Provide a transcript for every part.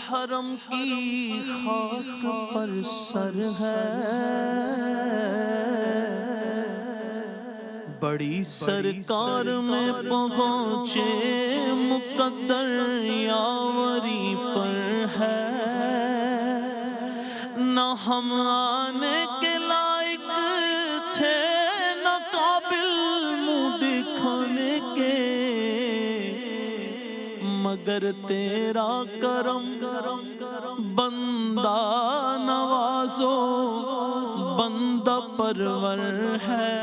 حرم کی خاک پر سر ہے، بڑی سرکار میں پہنچے مقدر یاوری پر ہے، نہ ہم آنے کے لائق تھے نہ قابل منہ دکھانے کے، مگر تیرا کرم بندہ نوازو بندہ پرور ہے،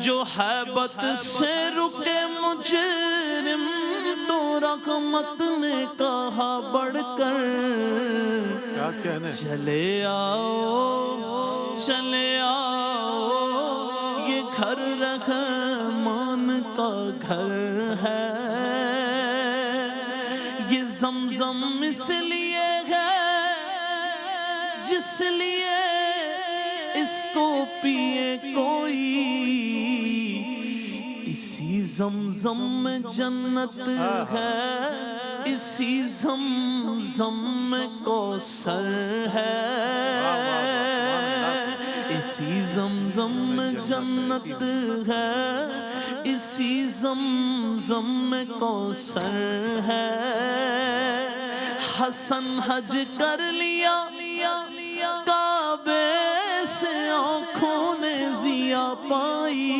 جو حیبت سے رکے مجرم تو رحمت نے کہا بڑھ کر، چلے آؤ چلے آؤ یہ گھر رحمان کا گھر ہے، یہ زمزم اس لیے ہے جس لیے اس کو پیے کوئی، اسی زمزم میں جنت ہے، اسی زمزم میں کوثر ہے، اسی زمزم میں جنت ہے، اسی زمزم میں کوثر ہے، حسن حج کر لیا کعبے سے آنکھوں نے ضیا پائی،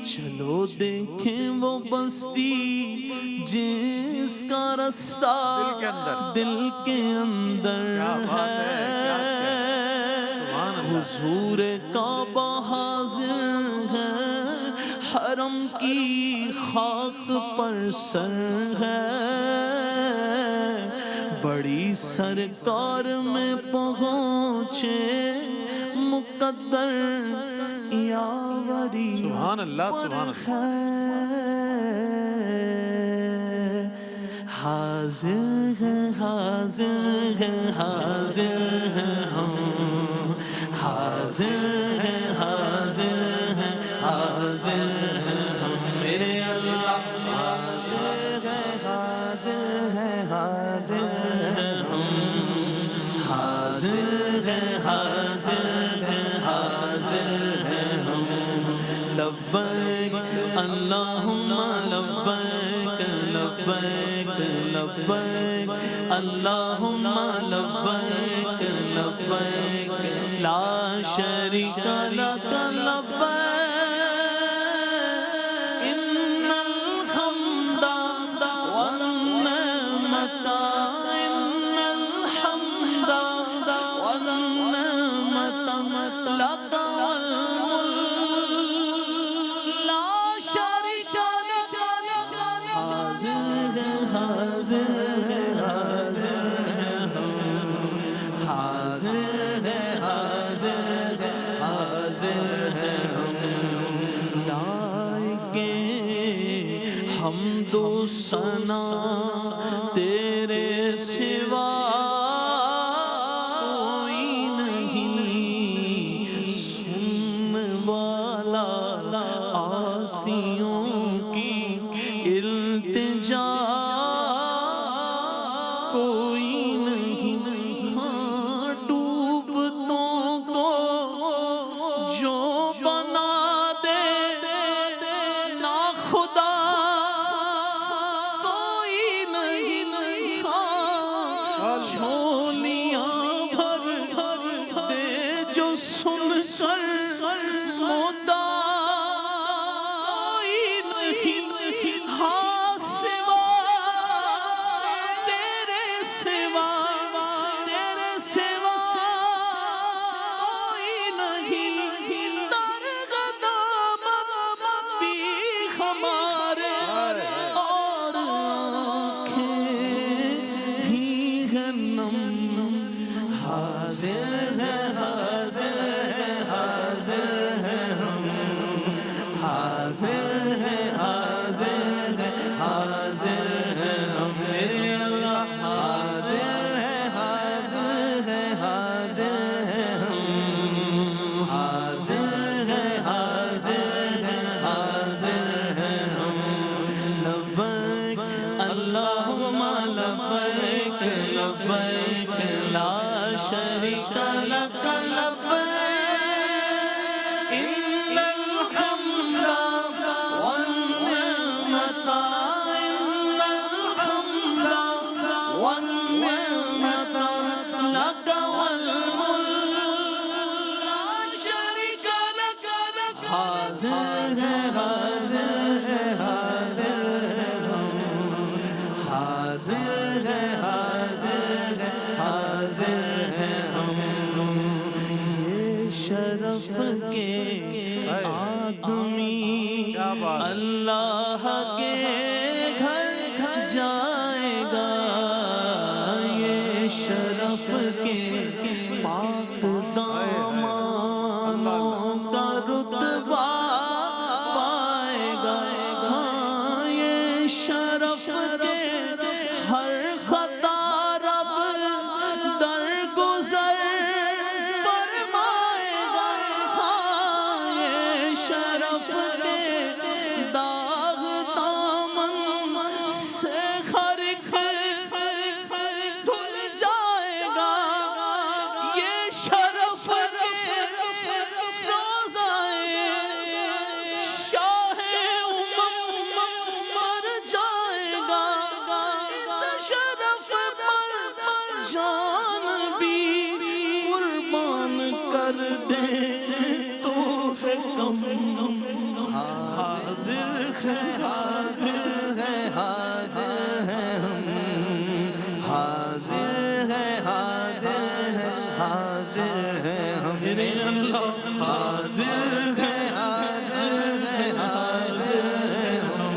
چلو دیکھیں وہ بستی جس کا رستہ دل کے اندر ہے، حضور کعبہ حاضر ہے، حرم کی خاک پر سر ہے، بڑی سرکار میں پہنچے مقدر یاوری سبحان اللہ سبحان اللہ، حاضر ہے حاضر ہے حاضر ہے ہم، حاضر ہے حاضر ہے حاضر ہے ہم، میرے اللہ حاضر ہے حاضر ہے حاضر ہے ہم، حاضر ہے حاضر ہے حاضر ہے ہم، لبیک اللہم لبیک لبیک لبیک اللہم لبیک لبیک لا شریک لک لبیک ان الحمد والنعمت ان الحمد والنعمت لک والملک لا شریک لک، حاضر ہے حاضر ہے حاضر ہے ہم، حاضر ہے حاضر ہے حاضر ہے ہم، لائقے حمد و ثنا تیرے سوا کوئی نہیں، سننے والا عاصیوں کی التجا کوئی نہیں، ہاں ڈوبتوں کو جو بنا دے نا خدا کوئی نہیں، ہاں جھولیاں بھر دے جو سن کر مدعا کوئی نہیں، ہاں سوا تیرے سوا کوئی نہیں، در قدم بھی ہمارے اور آنکھیں ہی ہے نم اللہم لبیک لبیک لا شریک لک لبیک ان الحمد والنعمت ان الحمد والنعمت لک والملک لا شریک لک حاضر ہے حاضر ہے حاضر ہے حاضر ہے حاضر ہے ہم یہ شرف کے آدمی اللہ کے گھر جائے گا یہ شرف کے پاک دامانوں کا رتبہ پائے گا ہاں یہ شرف کے ہر خطا رب درگزر فرمائے گا ہاں یہ شرف کے داغ دامن سے ہر ایک دھل جائے گا یہ شرف کے روزائے شاہ مر جائے گا اس شرف پر جان بھی قربان کر دے تو ہے کم حاضر ہے حاضر ہے حاضر ہے ہم حاضر ہے حاضر ہے حاضر ہے ہم میرے اللہ حاضر ہے حاضر ہے حاضر ہے ہم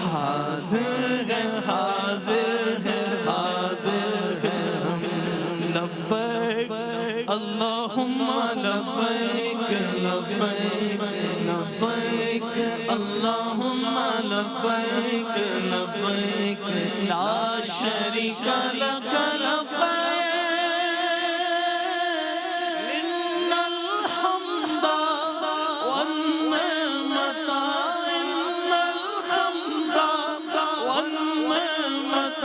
حاضر ہے حاضر ہے حاضر ہے ہم لبیک اللہم لبیک لبیک لبیک اللہم لبیک لبیک لا شریک لک لبیک ان الحمد والنعمت ان الحمد والنعمت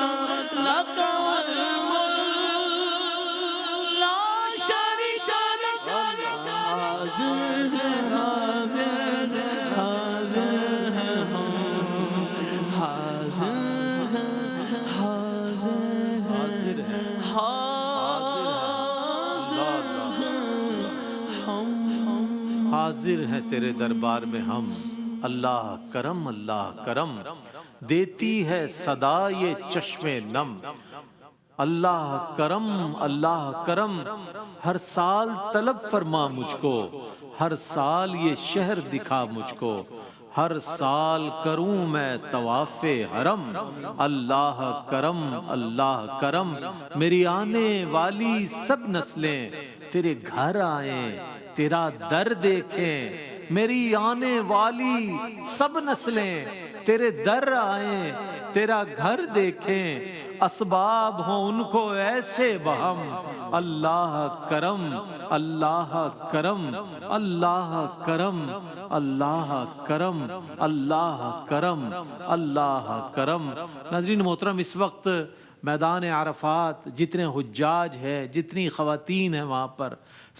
لک والملک لا شریک لک حاضر ہے حاضر ہے حاضر ہے ہم حاضر ہے حاضر ہے حاضر ہیں تیرے دربار میں ہم اللہ کرم دیتی ہے صدا یہ چشم نم اللہ کرم ہر سال طلب فرما مجھ کو ہر سال یہ شہر دکھا مجھ کو ہر سال کروں میں طواف حرم اللہ کرم میری آنے والی سب نسلیں تیرے گھر آئیں تیرا در دیکھیں میری آنے والی سب نسلیں تیرے در آئیں تیرا گھر دیکھیں اسباب ہوں ان کو ایسے بہم اللہ کرم اللہ کرم اللہ کرم اللہ کرم اللہ کرم اللہ کرم ناظرین محترم اس وقت میدان عرفات جتنے حجاج ہیں جتنی خواتین ہیں وہاں پر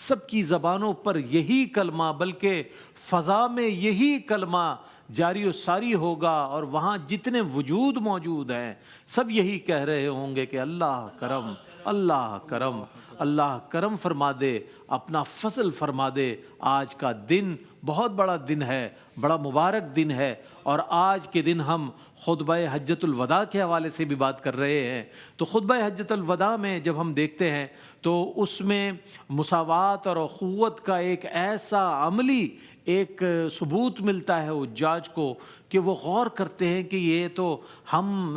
سب کی زبانوں پر یہی کلمہ بلکہ فضا میں یہی کلمہ جاری و ساری ہوگا اور وہاں جتنے وجود موجود ہیں سب یہی کہہ رہے ہوں گے کہ اللہ کرم اللہ کرم اللہ کرم فرما دے اپنا فضل فرما دے آج کا دن بہت بڑا دن ہے بڑا مبارک دن ہے اور آج کے دن ہم خطبہ حجۃ الوداع کے حوالے سے بھی بات کر رہے ہیں تو خطبہ حجۃ الوداع میں جب ہم دیکھتے ہیں تو اس میں مساوات اور اخوت کا ایک ایسا عملی ایک ثبوت ملتا ہے حجاج کو کہ وہ غور کرتے ہیں کہ یہ تو ہم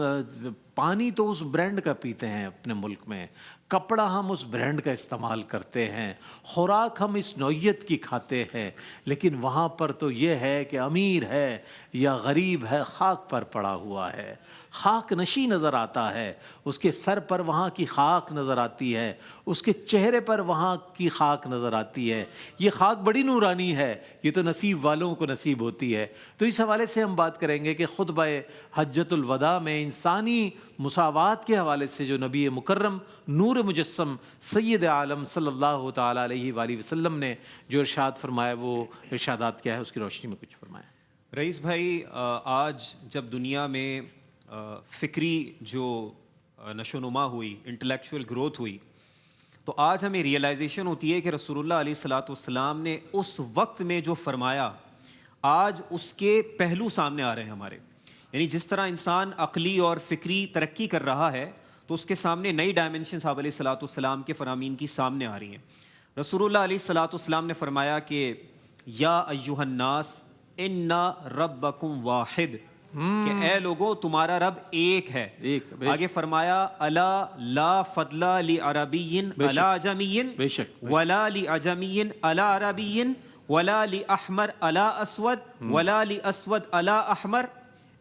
پانی تو اس برانڈ کا پیتے ہیں اپنے ملک میں، کپڑا ہم اس برانڈ کا استعمال کرتے ہیں، خوراک ہم اس نوعیت کی کھاتے ہیں، لیکن لیکن وہاں پر تو یہ ہے کہ امیر ہے یا غریب ہے، خاک پر پڑا ہوا ہے، خاک نشی نظر آتا ہے، اس کے سر پر وہاں کی خاک نظر آتی ہے، اس کے چہرے پر وہاں کی خاک نظر آتی ہے۔ یہ خاک بڑی نورانی ہے، یہ تو نصیب والوں کو نصیب ہوتی ہے۔ تو اس حوالے سے ہم بات کریں گے کہ خطبہ حجۃ الوداع میں انسانی مساوات کے حوالے سے جو نبی مکرم نور مجسم سید عالم صلی اللہ تعالیٰ علیہ وآلہ وسلم نے جو ارشاد فرمایا، وہ ارشادات کیا ہے، اس کی روشنی میں کچھ فرمایا۔ رئیس بھائی، آج جب دنیا میں فکری جو نشو و نما ہوئی، انٹلیکچوئل گروتھ ہوئی، تو آج ہمیں ریئلائزیشن ہوتی ہے کہ رسول اللہ علیہ الصلاۃ والسلام نے اس وقت میں جو فرمایا، آج اس کے پہلو سامنے آ رہے ہیں ہمارے۔ یعنی جس طرح انسان عقلی اور فکری ترقی کر رہا ہے تو اس کے سامنے نئی ڈائمنشن صاحب علیہ الصلاۃ والسلام کے فرامین کی سامنے آ رہی ہیں۔ رسول اللہ علیہ الصلاۃ والسلام نے فرمایا کہ یا ایھا الناس ان ربکم واحد، کہ اے لوگو تمہارا رب ایک ہے۔ آگے فرمایا الا لا فضل لعربی علی عجمی ولا لعجمی علی عربی ولا لاحمر علی اسود ولا لاسود علی احمر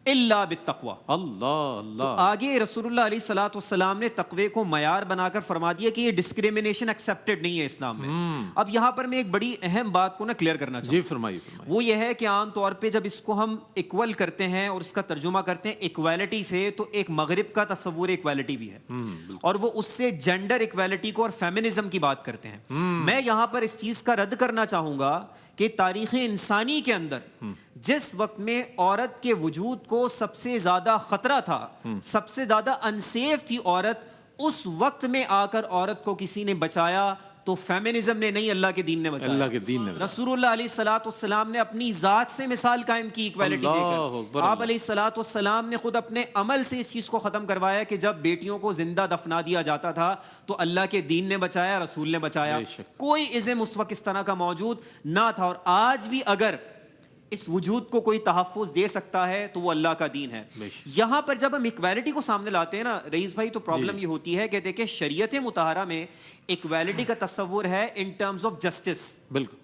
الا بالتقوی۔ اللہ اللہ، آگے رسول اللہ علیہ الصلوۃ والسلام نے تقوی کو معیار بنا کر فرما دیا کہ یہ ڈسکریمنیشن ایکسیپٹڈ نہیں ہے اسلام میں۔ اب یہاں پر میں ایک بڑی اہم بات کو نا کلیئر کرنا چاہوں جی گا، فرمائیے۔ وہ یہ ہے کہ عام طور پہ جب اس کو ہم ایکول کرتے ہیں اور اس کا ترجمہ کرتے ہیں ایکویلٹی سے، تو ایک مغرب کا تصور ایکویلٹی بھی ہے، اور وہ اس سے جینڈر ایکویلٹی کو اور فیمنزم کی بات کرتے ہیں۔ میں یہاں پر اس چیز کا رد کرنا چاہوں گا کہ تاریخ انسانی کے اندر جس وقت میں عورت کے وجود کو سب سے زیادہ خطرہ تھا، سب سے زیادہ انسیف تھی عورت، اس وقت میں آ کر عورت کو کسی نے بچایا تو فیمنزم نے نہیں، اللہ کے دین نے بچایا۔ اللہ کے دین نے رسول اللہ علیہ الصلوۃ والسلام نے اپنی ذات سے مثال قائم کی ایکویلٹی دے کر۔ آپ علیہ الصلوۃ والسلام نے خود اپنے عمل سے اس چیز کو ختم کروایا کہ جب بیٹیوں کو زندہ دفنا دیا جاتا تھا تو اللہ کے دین نے بچایا، رسول نے بچایا، کوئی ازم اس وقت اس طرح کا موجود نہ تھا۔ اور آج بھی اگر اس وجود کو کوئی تحفظ دے سکتا ہے تو وہ اللہ کا دین ہے۔ یہاں پر جب ہم ایکویلٹی کو سامنے لاتے ہیں نا رئیس بھائی، تو پرابلم یہ ہوتی ہے کہ دیکھیں شریعت مطہرہ میں ایکویلٹی کا تصور ہے ان ٹرمز آف جسٹس۔ بالکل،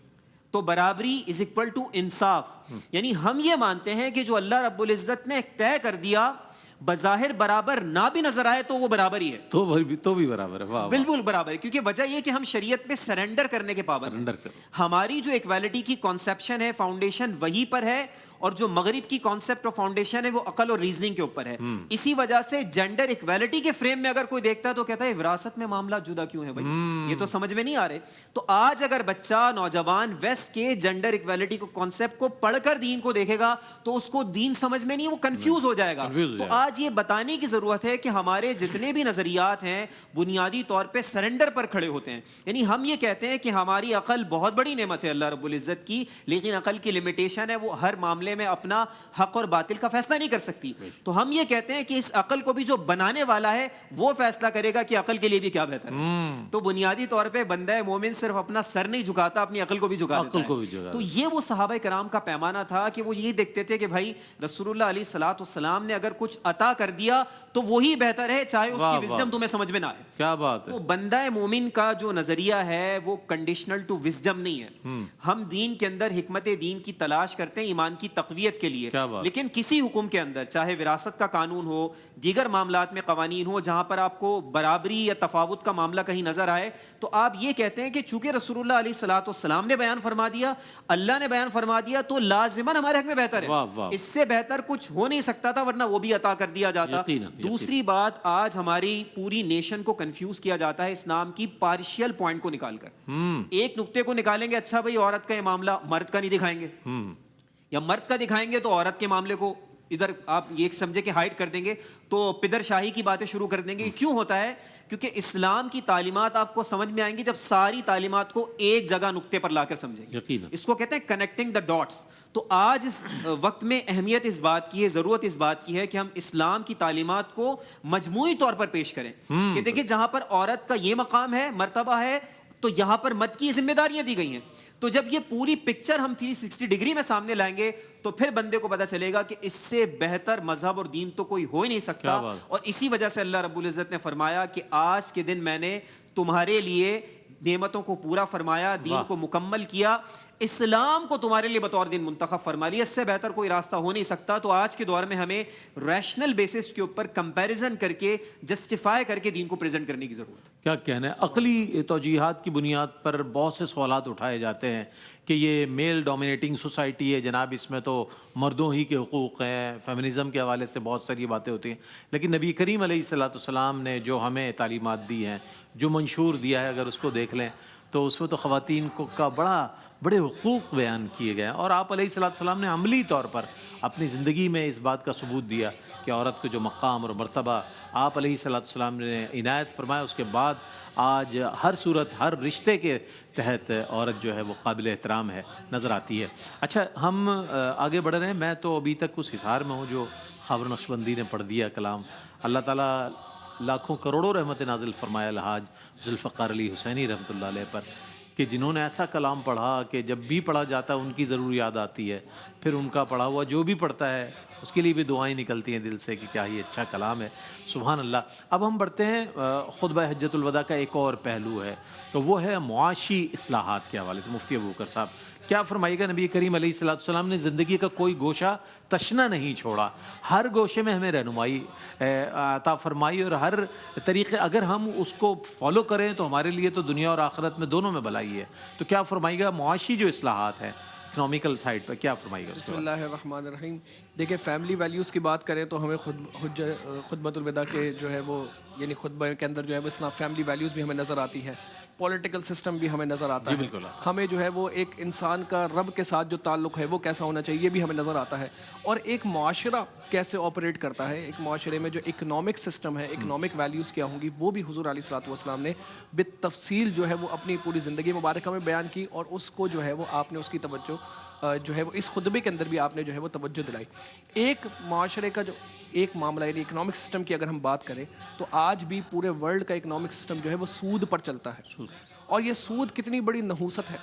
تو برابری از اکول ٹو انصاف، یعنی ہم یہ مانتے ہیں کہ جو اللہ رب العزت نے طے کر دیا بظاہر برابر نہ بھی نظر آئے تو وہ برابر ہی ہے، تو بھی برابر ہے۔ واہ، بالکل برابر ہے، کیونکہ وجہ یہ کہ ہم شریعت میں سرنڈر کرنے کے پابند ہیں۔ ہماری جو ایکویلٹی کی کانسیپشن ہے، فاؤنڈیشن وہی پر ہے، اور جو مغرب کی کانسیپٹ اور فاؤنڈیشن ہے وہ عقل اور ریزننگ کے اوپر ہے۔ اسی وجہ سے جینڈر ایکویلٹی کے فریم میں اگر کوئی دیکھتا ہے تو کہتا ہے وراثت میں معاملہ جدا کیوں ہے بھائی، یہ تو سمجھ میں نہیں آ رہے۔ تو آج اگر بچہ نوجوان ویسٹ کے جینڈر ایکویلٹی کو کانسیپٹ کو پڑھ کر دین کو دیکھے گا تو اس کو دین سمجھ میں نہیں، وہ کنفیوز ہو جائے گا۔ تو آج یہ بتانے کی ضرورت ہے کہ ہمارے جتنے بھی نظریات ہیں بنیادی طور پہ سرنڈر پر کھڑے ہوتے ہیں۔ یعنی ہم یہ کہتے ہیں کہ ہماری عقل بہت بڑی نعمت ہے اللہ رب العزت کی، لیکن عقل کی لمیٹیشن ہے، وہ ہر معاملے میں اپنا حق اور باطل کا فیصلہ نہیں کر سکتی۔ تو ہم یہ کہتے ہیں کہ اس عقل کو بھی جو بنانے والا ہے وہ فیصلہ کرے گا کہ عقل کے لیے بھی کیا بہتر ہے۔ تو بنیادی طور پہ بندہ مومن صرف اپنا سر نہیں جھکاتا، اپنی عقل کو بھی جھکا دیتا ہے۔ تو یہ وہ صحابہ کرام کا پیمانہ تھا کہ وہ یہ دیکھتے تھے کہ بھائی رسول اللہ علیہ الصلوۃ والسلام نے اگر کچھ عطا کر دیا تو وہی بہتر ہے، چاہے اس کی وزڈم تمہیں سمجھ میں نہ آئے۔ کیا بات ہے۔ تو بندہ مومن کا جو نظریہ ہے وہ کنڈیشنل ٹو وزڈم نہیں ہے۔ ہم دین کے اندر حکمت دین کی تلاش کرتے ہیں ایمان کی تقویت کے لیے، لیکن کسی حکم کے اندر چاہے وراثت کا قانون ہو، دیگر معاملات میں قوانین ہو، جہاں پر آپ کو برابری یا تفاوت کا معاملہ کہیں نظر آئے تو آپ یہ کہتے ہیں کہ چونکہ رسول اللہ علیہ الصلوۃ والسلام نے بیان فرما دیا، اللہ نے بیان فرما دیا، تو لازماً ہمارے حق میں بہتر ہے۔ اس سے بہتر کچھ ہو نہیں سکتا تھا، ورنہ وہ بھی عطا کر دیا جاتا۔ دوسری بات، آج ہماری پوری نیشن کو کنفیوز کیا جاتا ہے اسلام کی پارشل پوائنٹ کو نکال کر۔ ایک نقطے کو نکالیں گے، اچھا بھائی عورت کا یہ معاملہ مرد کا نہیں دکھائیں گے، یا مرد کا دکھائیں گے تو عورت کے معاملے کو ادھر آپ یہ سمجھے کہ ہائڈ کر دیں گے، تو پدر شاہی کی باتیں شروع کر دیں گے۔ کیوں ہوتا ہے؟ کیونکہ اسلام کی تعلیمات آپ کو سمجھ میں آئیں گی جب ساری تعلیمات کو ایک جگہ نقطے پر لا کر سمجھیں گے۔ اس کو کہتے ہیں کنیکٹنگ دا ڈاٹس۔ تو آج اس وقت میں اہمیت اس بات کی ہے، ضرورت اس بات کی ہے کہ ہم اسلام کی تعلیمات کو مجموعی طور پر پیش کریں کہ دیکھیں جہاں پر عورت کا یہ مقام ہے، مرتبہ ہے، تو یہاں پر مرد کی ذمہ داریاں دی گئی ہیں۔ تو جب یہ پوری پکچر ہم 360 ڈگری میں سامنے لائیں گے تو پھر بندے کو پتہ چلے گا کہ اس سے بہتر مذہب اور دین تو کوئی ہو ہی نہیں سکتا۔ اور اسی وجہ سے اللہ رب العزت نے فرمایا کہ آج کے دن میں نے تمہارے لیے نعمتوں کو پورا فرمایا، دین کو مکمل کیا۔ اسلام کو تمہارے لیے بطور دین منتخب فرما لیا، اس سے بہتر کوئی راستہ ہو نہیں سکتا۔ تو آج کے دور میں ہمیں ریشنل بیسس کے اوپر کمپیریزن کر کے جسٹیفائی کر کے دین کو پریزنٹ کرنے کی ضرورت ہے۔ کیا کہنا ہے، عقلی توجیحات کی بنیاد پر بہت سے سوالات اٹھائے جاتے ہیں کہ یہ میل ڈومینیٹنگ سوسائٹی ہے جناب، اس میں تو مردوں ہی کے حقوق ہیں، فیمنزم کے حوالے سے بہت ساری باتیں ہوتی ہیں، لیکن نبی کریم علیہ الصلوۃ والسلام نے جو ہمیں تعلیمات دی ہیں، جو منشور دیا ہے، اگر اس کو دیکھ لیں تو اس میں تو خواتین کو کا بڑے حقوق بیان کیے گئے ہیں، اور آپ علیہ الصلوۃ والسلام نے عملی طور پر اپنی زندگی میں اس بات کا ثبوت دیا کہ عورت کو جو مقام اور مرتبہ آپ علیہ الصلوۃ والسلام نے عنایت فرمایا، اس کے بعد آج ہر صورت، ہر رشتے کے تحت عورت جو ہے وہ قابل احترام ہے، نظر آتی ہے۔ اچھا، ہم آگے بڑھ رہے ہیں۔ میں تو ابھی تک اس حصار میں ہوں جو خاور نقشبندی نے پڑھ دیا کلام۔ اللہ تعالیٰ لاکھوں کروڑوں رحمت نازل فرمایا الحاج ذوالفقار علی حسینی رحمۃ اللہ علیہ پر، کہ جنہوں نے ایسا کلام پڑھا کہ جب بھی پڑھا جاتا ہے ان کی ضرور یاد آتی ہے، پھر ان کا پڑھا ہوا جو بھی پڑھتا ہے اس کے لیے بھی دعائیں نکلتی ہیں دل سے کہ کیا یہ اچھا کلام ہے، سبحان اللہ۔ اب ہم بڑھتے ہیں، خطبہ حجۃ الوداع کا ایک اور پہلو ہے، تو وہ ہے معاشی اصلاحات کے حوالے سے۔ مفتی ابو بکر صاحب کیا فرمائیے گا؟ نبی کریم علیہ الصلوۃ والسلام نے زندگی کا کوئی گوشہ تشنا نہیں چھوڑا، ہر گوشے میں ہمیں رہنمائی عطا فرمائی، اور ہر طریقے اگر ہم اس کو فالو کریں تو ہمارے لیے تو دنیا اور آخرت میں دونوں میں بھلائی ہے۔ تو کیا فرمائیے گا معاشی جو اصلاحات ہیں اکنامیکل سائڈ پہ، کیا فرمائیے گا؟ بسم اللہ الرحمن الرحیم۔ دیکھیں، فیملی ویلیوز کی بات کریں تو ہمیں خطبۃ الوداع کے جو ہے وہ یعنی خطبہ کے اندر جو ہے وہ اسلام فیملی ویلیوز بھی ہمیں نظر آتی ہیں، پولیٹیکل سسٹم بھی ہمیں نظر آتا ہے، ہمیں جو ہے وہ ایک انسان کا رب کے ساتھ جو تعلق ہے وہ کیسا ہونا چاہیے یہ بھی ہمیں نظر آتا ہے، اور ایک معاشرہ کیسے آپریٹ کرتا ہے، ایک معاشرے میں جو اکنامک سسٹم ہے، اکنامک ویلیوز کیا ہوں گی، وہ بھی حضور علیہ الصلوۃ والسلام نے بالتفصیل جو ہے وہ اپنی پوری زندگی مبارکہ میں بیان کی، اور اس کو جو ہے وہ آپ نے اس کی توجہ جو ہے وہ اس خطبے کے اندر بھی آپ نے جو ہے وہ توجہ دلائی۔ ایک معاشرے کا جو ایک معاملہ یعنی اکنامک سسٹم کی اگر ہم بات کریں تو آج بھی پورے ورلڈ کا اکنامک سسٹم جو ہے وہ سود پر چلتا ہے، اور یہ سود کتنی بڑی نحوست ہے،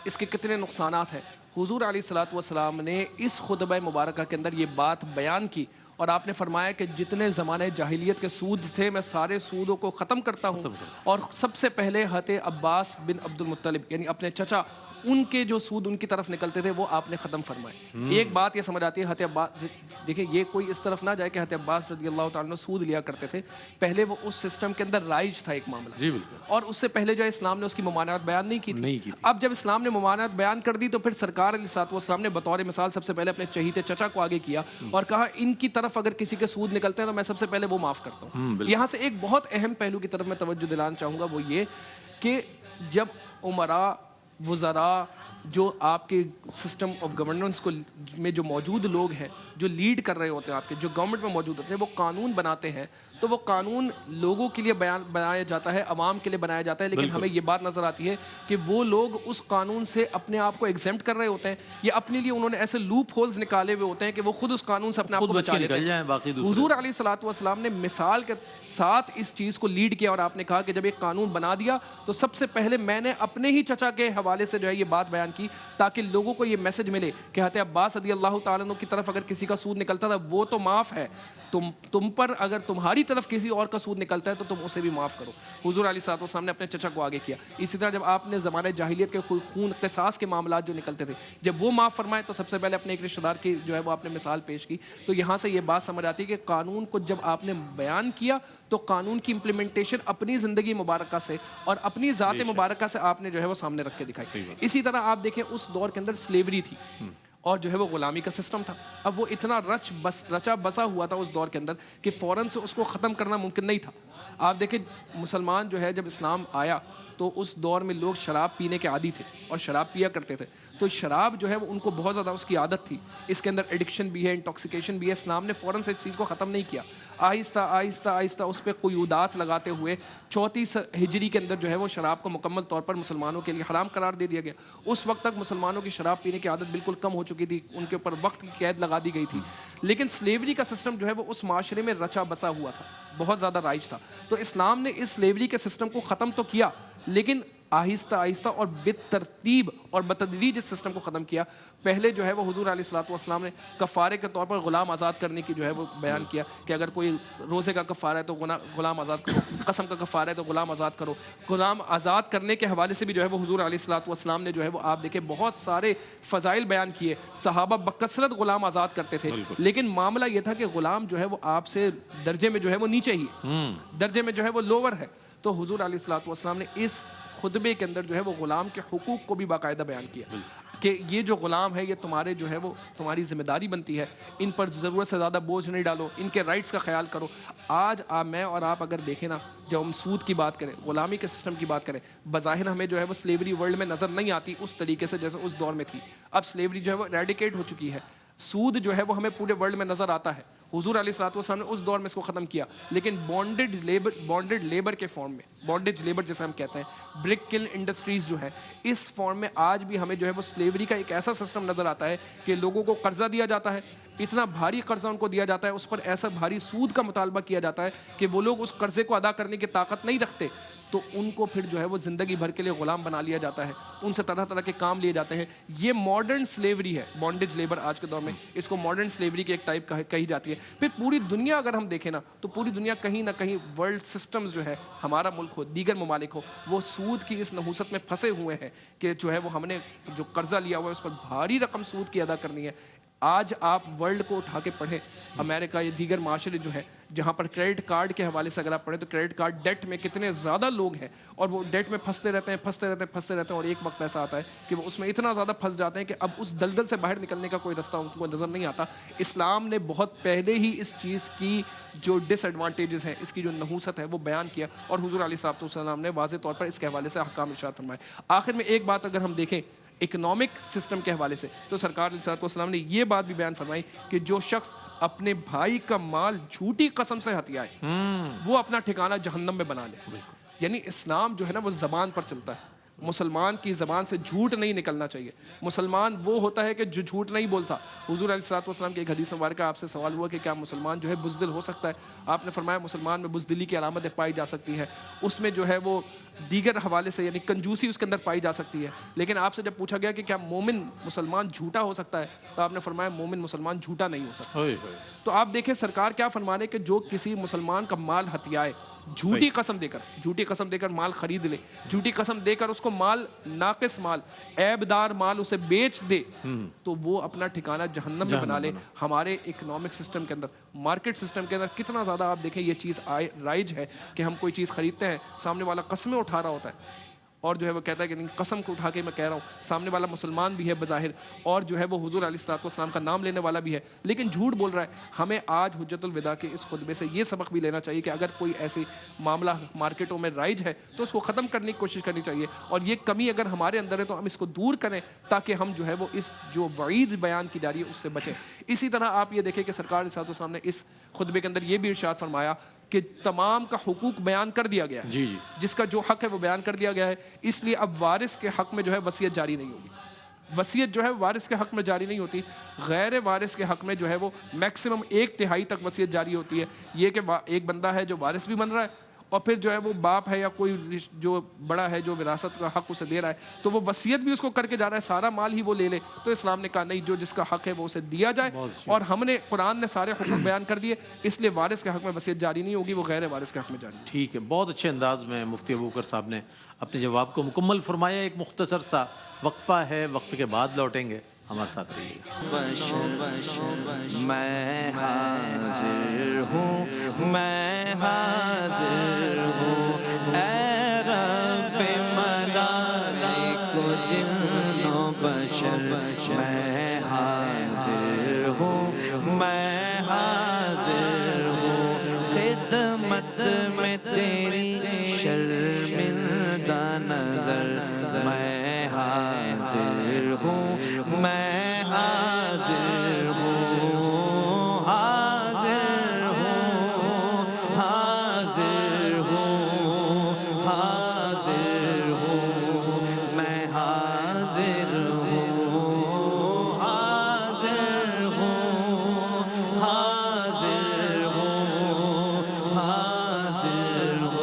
اس کے کتنے نقصانات ہیں۔ حضور علیہ الصلوۃ والسلام نے اس خطبہ مبارکہ کے اندر یہ بات بیان کی، اور آپ نے فرمایا کہ جتنے زمانے جاہلیت کے سود تھے میں سارے سودوں کو ختم کرتا ہوں، اور سب سے پہلے حضرت عباس بن عبد المطلب یعنی اپنے چچا، ان کے جو سود ان کی طرف نکلتے تھے وہ آپ نے ختم فرمائے۔ ایک بات یہ سمجھ آتی ہے، حضرت عباس، دیکھیں یہ کوئی اس طرف نہ جائے کہ حضرت عباس رضی اللہ تعالیٰ عنہ سود لیا کرتے تھے، پہلے وہ اس سسٹم کے اندر رائج تھا ایک معاملہ، جی بالکل، اور اس سے پہلے جو ہے اسلام نے اس کی ممانعت بیان نہیں کی تھی۔ اب جب اسلام نے ممانعت بیان کر دی تو پھر سرکار علیہ الصلوۃ والسلام نے بطور مثال سب سے پہلے اپنے چہیتے چچا کو آگے کیا اور کہا ان کی طرف اگر کسی کے سود نکلتے ہیں تو میں سب سے پہلے وہ معاف کرتا ہوں۔ یہاں سے ایک بہت اہم پہلو کی طرف میں توجہ دلانا چاہوں گا، وہ یہ کہ جب عمراء، وزراء، جو آپ کے سسٹم آف گورننس کو میں جو موجود لوگ ہیں، جو لیڈ کر رہے ہوتے ہیں، آپ کے جو گورنمنٹ میں موجود ہوتے ہیں، وہ قانون بناتے ہیں تو وہ قانون لوگوں کے لیے بنایا جاتا ہے، عوام کے لیے بنایا جاتا ہے، لیکن ہمیں یہ بات نظر آتی ہے کہ وہ لوگ اس قانون سے اپنے آپ کو ایگزمپٹ کر رہے ہوتے ہیں، یا اپنے لیے انہوں نے ایسے لوپ ہولز نکالے ہوئے ہوتے ہیں کہ وہ خود اس قانون سے اپنے آپ کو بچا لیتے ہیں۔ حضور علیہ الصلوۃ والسلام نے مثال کے ساتھ اس چیز کو لیڈ کیا، اور آپ نے کہا کہ جب ایک قانون بنا دیا تو سب سے پہلے میں نے اپنے ہی چچا کے حوالے سے جو ہے یہ بات بیان کی، تاکہ لوگوں کو یہ میسج ملے کہ حضرت عباس رضی اللہ تعالیٰ عنہ کی طرف اگر کسی کا سود نکلتا تھا وہ تو معاف ہے، تم پر اگر تمہاری طرف کسی اور کا سود نکلتا ہے تو تم اسے بھی معاف کرو۔ حضور علیہ الصلوۃ والسلام نے اپنے چچا کو آگے کیا۔ اسی طرح جب آپ نے زمانے جاہلیت کے خون قصاص کے معاملات جو نکلتے تھے، جب وہ معاف فرمائے تو سب سے پہلے اپنے ایک رشتہ دار کی جو ہے وہ آپ نے مثال پیش کی۔ تو یہاں سے یہ بات سمجھ آتی ہے کہ قانون کو جب آپ نے بیان کیا تو قانون کی امپلیمنٹیشن اپنی زندگی مبارکہ سے اور اپنی ذات مبارکہ سے آپ نے جو ہے وہ سامنے رکھ کے دکھائی۔ اسی طرح آپ دیکھیں اس دور کے اندر سلیوری تھی اور جو ہے وہ غلامی کا سسٹم تھا۔ اب وہ اتنا رچا بسا ہوا تھا اس دور کے اندر کہ فوراً سے اس کو ختم کرنا ممکن نہیں تھا۔ آپ دیکھیں مسلمان جو ہے جب اسلام آیا تو اس دور میں لوگ شراب پینے کے عادی تھے اور شراب پیا کرتے تھے، تو شراب جو ہے وہ ان کو بہت زیادہ اس کی عادت تھی، اس کے اندر ایڈکشن بھی ہے، انٹاکسیکیشن بھی ہے۔ اسلام نے فوراً سے اس چیز کو ختم نہیں کیا، آہستہ آہستہ آہستہ اس پہ قیودات لگاتے ہوئے 34 ہجری کے اندر جو ہے وہ شراب کو مکمل طور پر مسلمانوں کے لیے حرام قرار دے دیا گیا۔ اس وقت تک مسلمانوں کی شراب پینے کی عادت بالکل کم ہو چکی تھی، ان کے اوپر وقت کی قید لگا دی گئی تھی، لیکن سلیوری کا سسٹم جو ہے وہ اس معاشرے میں رچا بسا ہوا تھا، بہت زیادہ رائج تھا۔ تو اسلام نے اس سلیوری کے سسٹم کو ختم تو کیا، لیکن آہستہ آہستہ اور بالترتیب اور بتدریج اس سسٹم کو ختم کیا. پہلے جو ہے وہ حضور علیہ الصلوۃ والسلام نے کفارے کے طور پر غلام آزاد کرنے کی جو ہے وہ بیان کیا کہ اگر کوئی روزے کا کفارہ ہے تو غلام آزاد کرو, قسم کا کفارہ ہے تو غلام آزاد کرو. غلام آزاد کرنے کے حوالے سے بھی جو ہے وہ حضور علیہ الصلوۃ والسلام نے جو ہے وہ آپ دیکھیں بہت سارے فضائل بیان کیے. صحابہ بکثرت غلام آزاد کرتے تھے, لیکن معاملہ یہ تھا کہ غلام جو ہے وہ آپ سے درجے میں جو ہے وہ نیچے ہی, درجے میں جو ہے وہ لوور ہے. تو حضور علیہ الصلوۃ والسلام نے اس خطبے کے اندر جو ہے وہ غلام کے حقوق کو بھی باقاعدہ بیان کیا کہ یہ جو غلام ہے یہ تمہارے جو ہے وہ تمہاری ذمہ داری بنتی ہے, ان پر ضرورت سے زیادہ بوجھ نہیں ڈالو, ان کے رائٹس کا خیال کرو. آج میں اور آپ اگر دیکھیں نا, جب ہم سود کی بات کریں, غلامی کے سسٹم کی بات کریں, بظاہر ہمیں جو ہے وہ سلیوری ورلڈ میں نظر نہیں آتی اس طریقے سے جیسے اس دور میں تھی. اب سلیوری جو ہے وہ ریڈیکیٹ ہو چکی ہے. سود جو ہے وہ ہمیں پورے ورلڈ میں نظر آتا ہے. حضور علیہ الصلوۃ والسلام نے اس دور میں اس کو ختم کیا, لیکن بانڈڈ لیبر کے فارم میں, بانڈیج لیبر جیسے ہم کہتے ہیں, برک کل انڈسٹریز جو ہے, اس فارم میں آج بھی ہمیں جو ہے وہ سلیوری کا ایک ایسا سسٹم نظر آتا ہے کہ لوگوں کو قرضہ دیا جاتا ہے, اتنا بھاری قرضہ ان کو دیا جاتا ہے, اس پر ایسا بھاری سود کا مطالبہ کیا جاتا ہے کہ وہ لوگ اس قرضے کو ادا کرنے کی طاقت نہیں رکھتے, تو ان کو پھر جو ہے وہ زندگی بھر کے لیے غلام بنا لیا جاتا ہے, ان سے طرح طرح کے کام لیے جاتے ہیں. یہ ماڈرن سلیوری ہے, بانڈیج لیبر آج کے دور میں اس کو ماڈرن سلیوری کی ایک ٹائپ کہی جاتی ہے. پھر پوری دنیا اگر ہم دیکھیں نا تو پوری دنیا کہیں نہ کہیں ورلڈ سسٹمز جو ہے, ہمارا ملک ہو, دیگر ممالک ہو, وہ سود کی اس نحوست میں پھنسے ہوئے ہیں کہ جو ہے وہ ہم نے جو قرضہ لیا ہوا ہے اس پر بھاری رقم سود کی ادا کرنی ہے. آج آپ ورلڈ کو اٹھا کے پڑھیں, امریکہ یا دیگر معاشرے جو ہیں جہاں پر کریڈٹ کارڈ کے حوالے سے اگر آپ پڑھیں تو کریڈٹ کارڈ ڈیٹ میں کتنے زیادہ لوگ ہیں, اور وہ ڈیٹ میں پھنستے رہتے ہیں, اور ایک وقت ایسا آتا ہے کہ وہ اس میں اتنا زیادہ پھنس جاتے ہیں کہ اب اس دلدل سے باہر نکلنے کا کوئی رستہ ان کو نظر نہیں آتا. اسلام نے بہت پہلے ہی اس چیز کی جو ڈس ایڈوانٹیجز ہیں, اس کی جو نحوست ہے وہ بیان کیا, اور حضور علیہ الصلوۃ والسلام نے واضح طور پر اس کے حوالے سے احکام ارشاد فرمائے. آخر میں ایک بات اگر ہم دیکھیں اکنامک سسٹم کے حوالے سے, تو سرکار علیہ الصلوۃ والسلام نے یہ بات بھی بیان فرمائی کہ جو شخص اپنے بھائی کا مال جھوٹی قسم سے ہتھیائے وہ اپنا ٹھکانہ جہنم میں بنا لے. یعنی اسلام جو ہے نا وہ زبان پر چلتا ہے, مسلمان کی زبان سے جھوٹ نہیں نکلنا چاہیے. مسلمان وہ ہوتا ہے کہ جو جھوٹ نہیں بولتا. حضور علیہ الصلوۃ والسلام کی ایک حدیث مبارکہ آپ سے سوال ہوا کہ کیا مسلمان جو ہے بزدل ہو سکتا ہے؟ آپ نے فرمایا مسلمان میں بزدلی کی علامتیں پائی جا سکتی ہیں, اس میں جو ہے وہ دیگر حوالے سے یعنی کنجوسی اس کے اندر پائی جا سکتی ہے. لیکن آپ سے جب پوچھا گیا کہ کیا مومن مسلمان جھوٹا ہو سکتا ہے, تو آپ نے فرمایا مومن مسلمان جھوٹا نہیں ہو سکتا. تو آپ دیکھیں سرکار کیا فرما رہے کہ جو کسی مسلمان کا مال ہتھیائے جھوٹی قسم دے کر مال خرید لے, جھوٹی قسم دے کر اس کو مال ناقص مال عیب دار مال اسے بیچ دے, تو وہ اپنا ٹھکانہ جہنم میں بنا لے. ہمارے اکنامک سسٹم کے اندر, مارکیٹ سسٹم کے اندر کتنا زیادہ آپ دیکھیں یہ چیز رائج ہے کہ ہم کوئی چیز خریدتے ہیں, سامنے والا قسمیں اٹھا رہا ہوتا ہے اور جو ہے وہ کہتا ہے کہ نہیں قسم کو اٹھا کے میں کہہ رہا ہوں, سامنے والا مسلمان بھی ہے بظاہر اور جو ہے وہ حضور علیہ الصلوۃ والسلام کا نام لینے والا بھی ہے, لیکن جھوٹ بول رہا ہے. ہمیں آج حجت الوداع کے اس خطبے سے یہ سبق بھی لینا چاہیے کہ اگر کوئی ایسی معاملہ مارکیٹوں میں رائج ہے تو اس کو ختم کرنے کی کوشش کرنی چاہیے, اور یہ کمی اگر ہمارے اندر ہے تو ہم اس کو دور کریں تاکہ ہم جو ہے وہ اس جو وعید بیان کی جا رہی ہے اس سے بچیں. اسی طرح آپ یہ دیکھیں کہ سرکار علیہ الصلوۃ والسلام نے اس خطبے کے اندر یہ بھی ارشاد فرمایا کہ تمام کا حقوق بیان کر دیا گیا ہے, جس کا جو حق ہے وہ بیان کر دیا گیا ہے, اس لیے اب وارث کے حق میں جو ہے وصیت جاری نہیں ہوگی. وصیت جو ہے وارث کے حق میں جاری نہیں ہوتی, غیر وارث کے حق میں جو ہے وہ میکسیمم 1/3 تک وصیت جاری ہوتی ہے. یہ کہ ایک بندہ ہے جو وارث بھی بن رہا ہے اور پھر جو ہے وہ باپ ہے یا کوئی جو بڑا ہے جو وراثت کا حق اسے دے رہا ہے, تو وہ وصیت بھی اس کو کر کے جا رہا ہے, سارا مال ہی وہ لے لے. تو اسلام نے کہا نہیں, جو جس کا حق ہے وہ اسے دیا جائے, اور ہم نے قرآن نے سارے حقوق بیان کر دیے, اس لیے وارث کے حق میں وصیت جاری نہیں ہوگی, وہ غیر وارث کے حق میں جاری. ٹھیک ہے, بہت اچھے انداز میں مفتی ابو بکر صاحب نے اپنے جواب کو مکمل فرمایا. ایک مختصر سا وقفہ ہے, وقفے کے بعد لوٹیں گے, ہمارے ساتھ رہیے. میں حاضر ہوں, میں حاضر ہوں, اے رب ملائک و جن و بشر. میں حاضر ہوں, میں حاضر ہوں, خدمت میں تیری شرمندہ نظر. میں حاضر ہوں, میں حاضر ہوں, حاضر ہوں, حاضر ہوں, حاضر ہوں, میں حاضر ہوں, حاضر ہوں, حاضر ہوں, حاضر ہوں.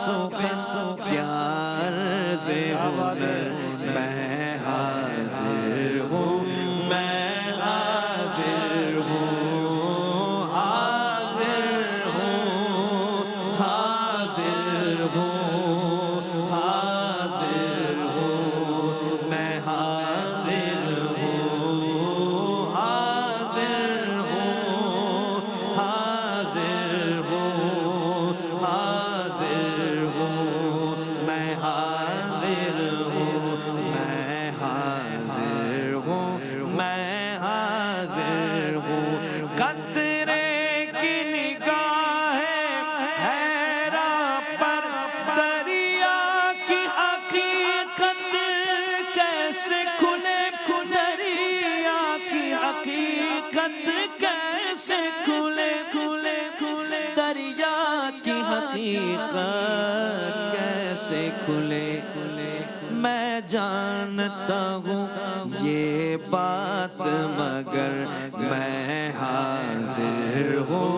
کیا عرض ہنر میں حاضر ہوں میں حاضر ہوں حاضر ہوں حاضر ہوں حاضر ہوں میں حاضر ہوں حاضر ہوں حاضر ہوں حاضر ہوں میں حاضر ہوں میں حاضر ہوں میں حاضر ہوں قطرے کی نگاہ حیران پر دریا کی حقیقت کیسے کھلے دریا کی حقیقت کیسے کھلے کھلے کھلے دریا کی حقیقت کیسے کھلے میں جانتا ہوں یہ بات مگر میں حاضر ہوں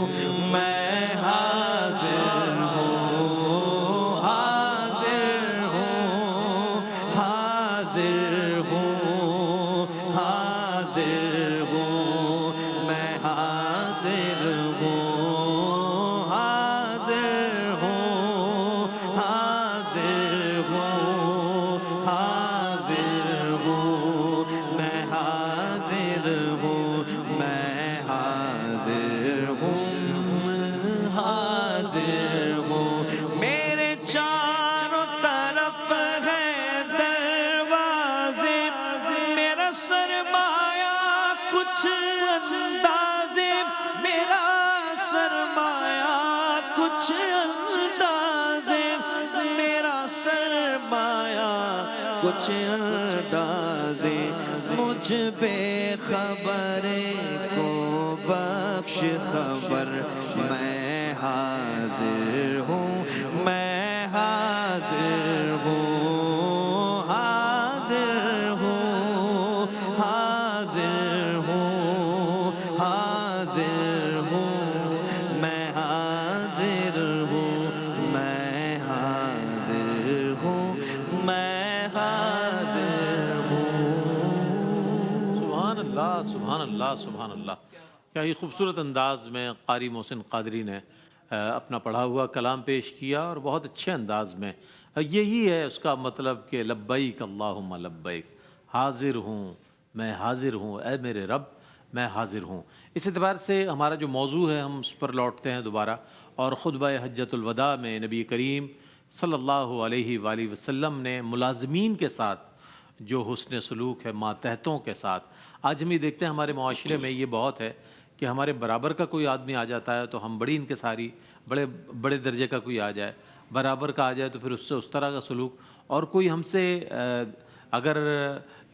میں حاضر ہوں حاضر ہوں حاضر ہوں حاضر ہوں میں حاضر ہوں حاضر ہوں حاضر ہوں حاضر ہوں میں حاضر ہوں میں حاضر ہوں حاضر ہوں میرے چاروں طرف ہے دروازے میرا سرمایہ کچھ اندازے میرا سرمایہ کچھ اندازے میرا سرمایہ کچھ اندازے مجھ بے خبر کو بخش خبر میں حاضر ہوں میں حاضر ہوں حاضر ہوں حاضر ہوں حاضر ہوں میں حاضر ہوں میں حاضر ہوں میں حاضر ہوں سبحان اللہ سبحان اللہ سبحان اللہ. کیا ہی خوبصورت انداز میں قاری محسن قادری نے اپنا پڑھا ہوا کلام پیش کیا اور بہت اچھے انداز میں. یہی ہے اس کا مطلب کہ لبیک اللہم لبیک، حاضر ہوں میں حاضر ہوں اے میرے رب میں حاضر ہوں. اس اعتبار سے ہمارا جو موضوع ہے ہم اس پر لوٹتے ہیں دوبارہ، اور خطبہ حجۃ الوداع میں نبی کریم صلی اللہ علیہ وآلہ وسلم نے ملازمین کے ساتھ جو حسن سلوک ہے ماتحتوں کے ساتھ. آج ہم یہ دیکھتے ہیں ہمارے معاشرے میں یہ بہت ہے کہ ہمارے برابر کا کوئی آدمی آ جاتا ہے تو ہم بڑی انکساری، بڑے درجے کا کوئی آ جائے، برابر کا آ جائے تو پھر اس سے اس طرح کا سلوک، اور کوئی ہم سے اگر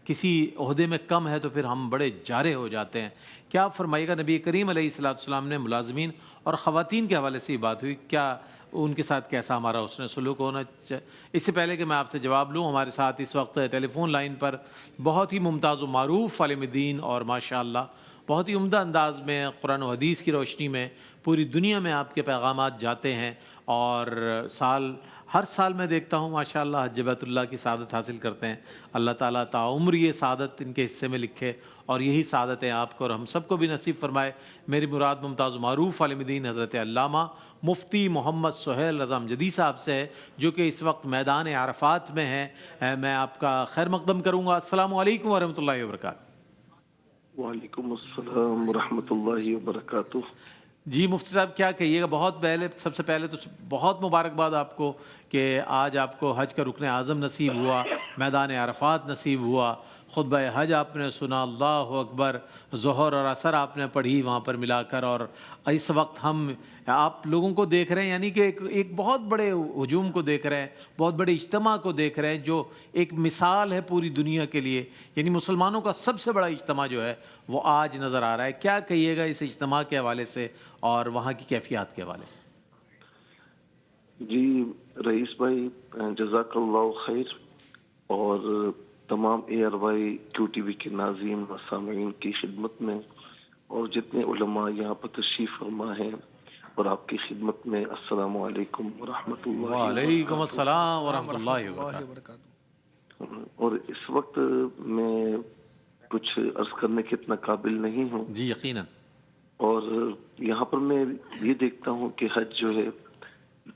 کسی عہدے میں کم ہے تو پھر ہم بڑے جارے ہو جاتے ہیں. کیا فرمائے گا نبی کریم علیہ السلام نے ملازمین اور خواتین کے حوالے سے یہ بات ہوئی، کیا ان کے ساتھ کیسا ہمارا حسن سلوک ہونا چاہیے؟ اس سے پہلے کہ میں آپ سے جواب لوں، ہمارے ساتھ اس وقت ٹیلی فون لائن پر بہت ہی ممتاز و معروف عالم دین اور ماشاءاللہ بہت ہی عمدہ انداز میں قرآن و حدیث کی روشنی میں پوری دنیا میں آپ کے پیغامات جاتے ہیں، اور ہر سال میں دیکھتا ہوں ماشاءاللہ حج بیت اللہ کی سعادت حاصل کرتے ہیں. اللہ تعالیٰ تعمر یہ سعادت ان کے حصے میں لکھے اور یہی سعادتیں آپ کو اور ہم سب کو بھی نصیب فرمائے. میری مراد ممتاز و معروف عالم دین حضرت علامہ مفتی محمد سہیل رضا امجدی صاحب سے ہے، جو کہ اس وقت میدان عرفات میں ہیں. میں آپ کا خیر مقدم کروں گا. السلام علیکم ورحمۃ اللہ وبرکاتہ. وعلیکم السلام ورحمۃ اللہ وبرکاتہ. جی مفتی صاحب کیا کہیے گا؟ بہت پہلے سب سے پہلے تو بہت مبارکباد آپ کو کہ آج آپ کو حج کا رکن اعظم نصیب ہوا، میدان عرفات نصیب ہوا، خطبہ حج آپ نے سنا، اللہ اکبر، ظہر اور عصر آپ نے پڑھی وہاں پر ملا کر، اور اس وقت ہم آپ لوگوں کو دیکھ رہے ہیں، یعنی کہ ایک بہت بڑے ہجوم کو دیکھ رہے ہیں، بہت بڑے اجتماع کو دیکھ رہے ہیں، جو ایک مثال ہے پوری دنیا کے لیے. یعنی مسلمانوں کا سب سے بڑا اجتماع جو ہے وہ آج نظر آ رہا ہے. کیا کہیے گا اس اجتماع کے حوالے سے اور وہاں کی کیفیات کے حوالے سے؟ جی رئیس بھائی جزاک اللہ خیر، اور تمام ARY QTV کے ناظرین و سامعین کی خدمت میں، اور جتنے علماء یہاں پر تشریف فرما ہیں اور آپ کی خدمت میں السلام علیکم ورحمۃ اللہ وعلیکم السلام ورحمۃ اللہ وبرکاتہ۔ اور اس وقت میں کچھ عرض کرنے کے اتنا قابل نہیں ہوں جی یقیناً، اور یہاں پر میں یہ دیکھتا ہوں کہ حج جو ہے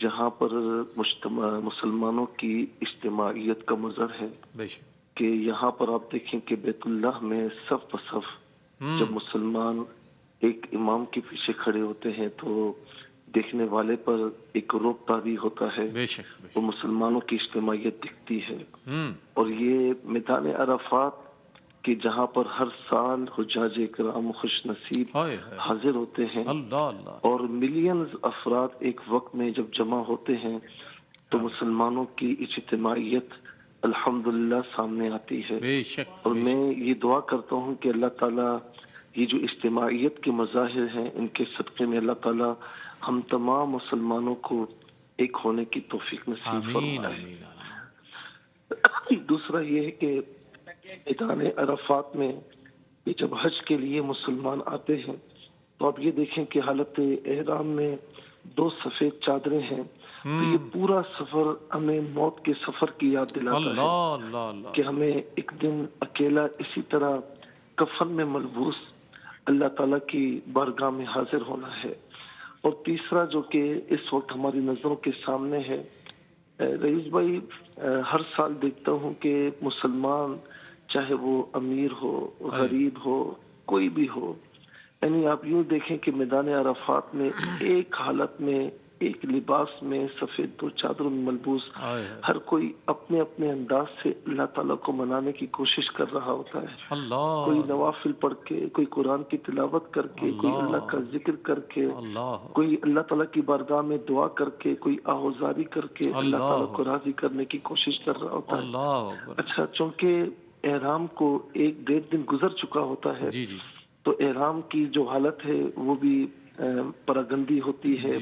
جہاں پر مسلمانوں کی اجتماعیت کا مظہر ہے بے شک، کہ یہاں پر آپ دیکھیں کہ بیت اللہ میں صف بصف جب مسلمان ایک امام کے پیچھے کھڑے ہوتے ہیں تو دیکھنے والے پر ایک رعب طاری ہوتا ہے، بے شک، بے شک، وہ مسلمانوں کی اجتماعیت دکھتی ہے۔ ہوں، اور یہ میدان عرفات کہ جہاں پر ہر سال حجاج کرام خوش نصیب ہائے ہائے، حاضر ہوتے ہیں اللہ اللہ، اور ملینز افراد ایک وقت میں جب جمع ہوتے ہیں تو مسلمانوں کی اجتماعیت الحمدللہ سامنے آتی ہے۔ بے شک، اور میں یہ دعا کرتا ہوں کہ اللہ تعالیٰ یہ جو اجتماعیت کے مظاہر ہیں ان کے صدقے میں اللہ تعالیٰ ہم تمام مسلمانوں کو ایک ہونے کی توفیق نصیب آمین فرمائے۔ آمین آمین۔ دوسرا یہ ہے کہ میدان عرفات میں یہ جب حج کے لیے مسلمان آتے ہیں تو آپ یہ دیکھیں کہ حالت احرام میں 2 سفید چادریں ہیں، تو یہ پورا سفر ہمیں موت کے سفر کی یاد دلاتا اللہ ہے اللہ اللہ، کہ ہمیں ایک دن اکیلا اسی طرح کفن میں ملبوس اللہ تعالیٰ کی بارگاہ میں حاضر ہونا ہے۔ اور تیسرا جو کہ اس وقت ہماری نظروں کے سامنے ہے، رئیس بھائی ہر سال دیکھتا ہوں کہ مسلمان چاہے وہ امیر ہو غریب ہو کوئی بھی ہو، یعنی آپ یوں دیکھیں کہ میدان عرفات میں ایک حالت میں ایک لباس میں سفید 2 چادروں میں ملبوس ہر کوئی اپنے اپنے انداز سے اللہ تعالیٰ کو منانے کی کوشش کر رہا ہوتا ہے، اللہ، کوئی نوافل پڑھ کے، کوئی قرآن کی تلاوت کر کے، کوئی اللہ کا ذکر کر کے، اللہ، کوئی اللہ تعالیٰ کی بارگاہ میں دعا کر کے، کوئی آہوزاری کر کے اللہ تعالیٰ کو راضی کرنے کی کوشش کر رہا ہوتا ہے۔ اللہ، اچھا، چونکہ احرام کو 1-1.5 دن گزر چکا ہوتا ہے جی جی، تو احرام کی جو حالت ہے وہ بھی پراگندی ہوتی ہے،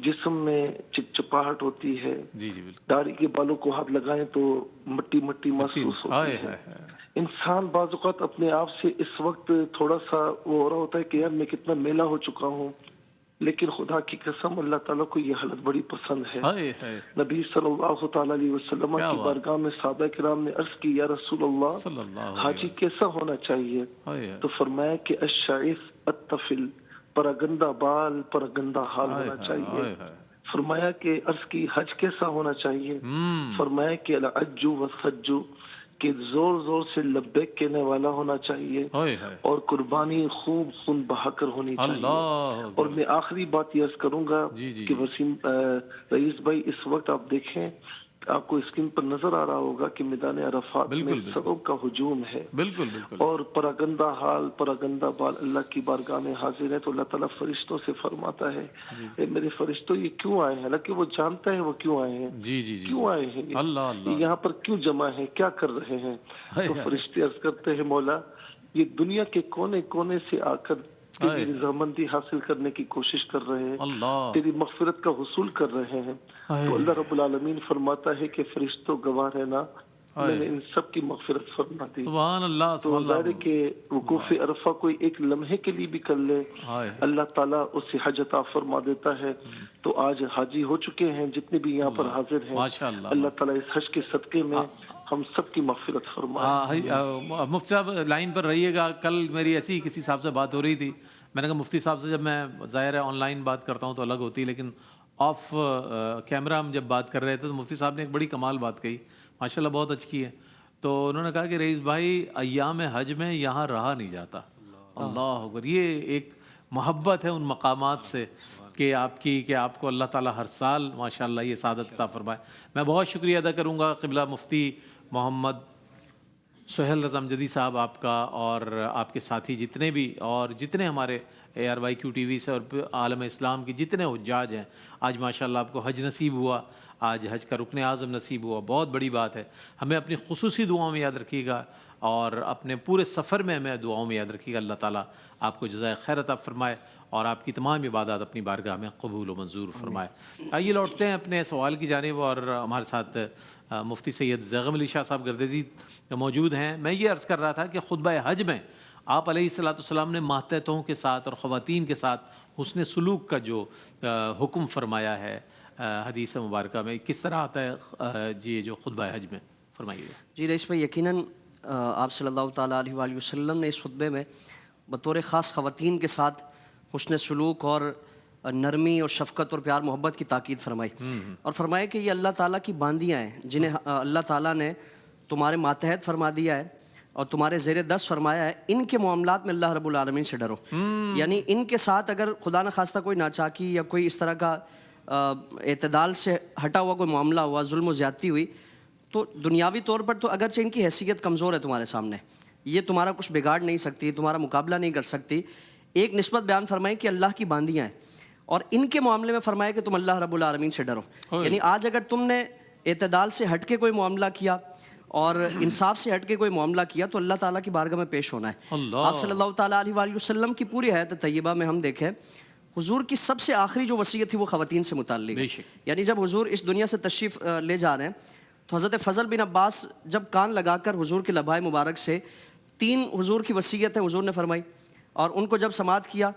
جسم میں چپچپاہٹ ہوتی ہے، جی جی بالکل، داڑھی کے بالوں کو ہاتھ لگائیں تو مٹی مٹی محسوس ہوتی ہے۔ انسان بعض اوقات اپنے آپ سے اس وقت تھوڑا سا وہ ہو رہا ہوتا ہے کہ یار میں کتنا میلا ہو چکا ہوں، لیکن خدا کی قسم اللہ تعالیٰ کو یہ حالت بڑی پسند ہے۔ نبی صلی اللہ تعالی علیہ وسلم کی بارگاہ میں صحابہ کرام نے عرض کی یا رسول اللہ حاجی کیسا ہونا چاہیے؟ تو فرمایا کہ الشعیف الطفل، پراگندہ بال پراگندہ حال ہونا چاہیے۔ فرمایا کہ عرض کی حج کیسا ہونا چاہیے؟ فرمایا کہ العج والسج، کہ زور زور سے لبیک کہنے والا ہونا چاہیے اور قربانی خوب خون بہا کر ہونی چاہیے۔ اور میں آخری بات یہ عرض کروں گا کہ وسیم رئیس بھائی اس وقت آپ دیکھیں آپ کو اسکرین پر نظر آ رہا ہوگا کہ میدان عرفات میں سبب کا ہجوم ہے، بالکل بالکل، اور پراگندہ حال پراگندہ بال اللہ کی بارگاہ میں حاضر ہے تو اللہ تعالیٰ فرشتوں سے فرماتا ہے اے میرے فرشتوں یہ کیوں آئے ہیں؟ حالانکہ وہ جانتا ہے وہ کیوں آئے ہیں، جی جی جی، کیوں آئے ہیں، یہ یہاں پر کیوں جمع ہیں، کیا کر رہے ہیں؟ تو فرشتے عرض کرتے ہیں مولا یہ دنیا کے کونے کونے سے آ کر تیری رضامندی حاصل کرنے کی کوشش کر رہے ہیں، تیری مغفرت کا حصول کر رہے ہیں۔ تو اللہ رب العالمین فرماتا ہے کہ فرشتوں گواہ رہنا میں نے ان سب کی مغفرت فرما دی۔ سبحان اللہ، تو ظاہر ہے کہ وقوف عرفہ کوئی ایک لمحے کے لیے بھی کر لے اللہ تعالیٰ اسے حج عطا فرما دیتا ہے۔ تو آج حاجی ہو چکے ہیں جتنے بھی یہاں پر حاضر ہیں، اللہ تعالیٰ اس حج کے صدقے میں ہم سب کی مغفرت فرمائے۔ مفتی صاحب لائن پر رہیے گا، کل میری ایسی کسی صاحب سے بات ہو رہی تھی، میں نے کہا مفتی صاحب سے جب میں ظاہر ہے آن لائن بات کرتا ہوں تو الگ ہوتی ہے، لیکن آف کیمرہ ہم جب بات کر رہے تھے تو مفتی صاحب نے ایک بڑی کمال بات کہی، ماشاءاللہ بہت اچھی کی ہے۔ تو انہوں نے کہا کہ رئیس بھائی ایام حج میں یہاں رہا نہیں جاتا۔ اللہ اکبر، یہ ایک محبت ہے ان مقامات سے کہ آپ کی کہ آپ کو اللہ تعالیٰ ہر سال ماشاءاللہ یہ سعادت عطا فرمائے۔ میں بہت شکریہ ادا کروں گا قبلہ مفتی محمد سہیل رضا امجدی صاحب آپ کا، اور آپ کے ساتھی جتنے بھی اور جتنے ہمارے ARYQ TV سے اور عالم اسلام کی جتنے حجاج ہیں، آج ماشاءاللہ آپ کو حج نصیب ہوا، آج حج کا رکن اعظم نصیب ہوا، بہت بڑی بات ہے۔ ہمیں اپنی خصوصی دعاؤں میں یاد رکھیے گا اور اپنے پورے سفر میں ہمیں دعاؤں میں یاد رکھیے گا۔ اللہ تعالیٰ آپ کو جزائے خیر عطا فرمائے اور آپ کی تمام عبادات اپنی بارگاہ میں قبول و منظور فرمائے۔ آئیے لوٹتے ہیں اپنے سوال کی جانب، اور ہمارے ساتھ مفتی سید زیغم علی شاہ صاحب گردیزی موجود ہیں۔ میں یہ عرض کر رہا تھا کہ خطبہ حج میں آپ علیہ الصلوۃ والسلام نے ماتحتوں کے ساتھ اور خواتین کے ساتھ حسن سلوک کا جو حکم فرمایا ہے حدیث مبارکہ میں، کس طرح آتا ہے جی جو خطبہ حج میں؟ فرمائیے جی رئیس بھائی، یقیناً آپ صلی اللہ تعالیٰ علیہ وآلہ وسلم نے اس خطبے میں بطور خاص خواتین کے ساتھ حسن سلوک اور نرمی اور شفقت اور پیار محبت کی تاکید فرمائی، اور فرمایا کہ یہ اللہ تعالیٰ کی باندیاں ہیں جنہیں اللہ تعالیٰ نے تمہارے ماتحت فرما دیا ہے اور تمہارے زیر دست فرمایا ہے، ان کے معاملات میں اللہ رب العالمین سے ڈرو۔ یعنی ان کے ساتھ اگر خدا نہ خواستہ کوئی ناچاکی یا کوئی اس طرح کا اعتدال سے ہٹا ہوا کوئی معاملہ ہوا، ظلم و زیادتی ہوئی، تو دنیاوی طور پر تو اگرچہ ان کی حیثیت کمزور ہے تمہارے سامنے، یہ تمہارا کچھ بگاڑ نہیں سکتی، تمہارا مقابلہ نہیں کر سکتی، ایک نسبت بیان فرمائی کہ اللہ کی باندیاں ہیں، اور ان کے معاملے میں فرمایا کہ تم اللہ رب العالمین سے ڈرو۔ یعنی آج اگر تم نے اعتدال سے ہٹ کے کوئی معاملہ کیا اور انصاف سے ہٹ کے کوئی معاملہ کیا تو اللہ تعالیٰ کی بارگاہ میں پیش ہونا ہے۔ آپ صلی اللہ تعالیٰ علیہ وآلہ وسلم کی پوری حیات طیبہ میں ہم دیکھیں، حضور کی سب سے آخری جو وصیت تھی وہ خواتین سے متعلق ہے۔ یعنی جب حضور اس دنیا سے تشریف لے جا رہے ہیں تو حضرت فضل بن عباس جب کان لگا کر حضور کے لبھائے مبارک سے 3 حضور کی وصیت ہے حضور نے فرمائی، اور ان کو جب سماعت کیا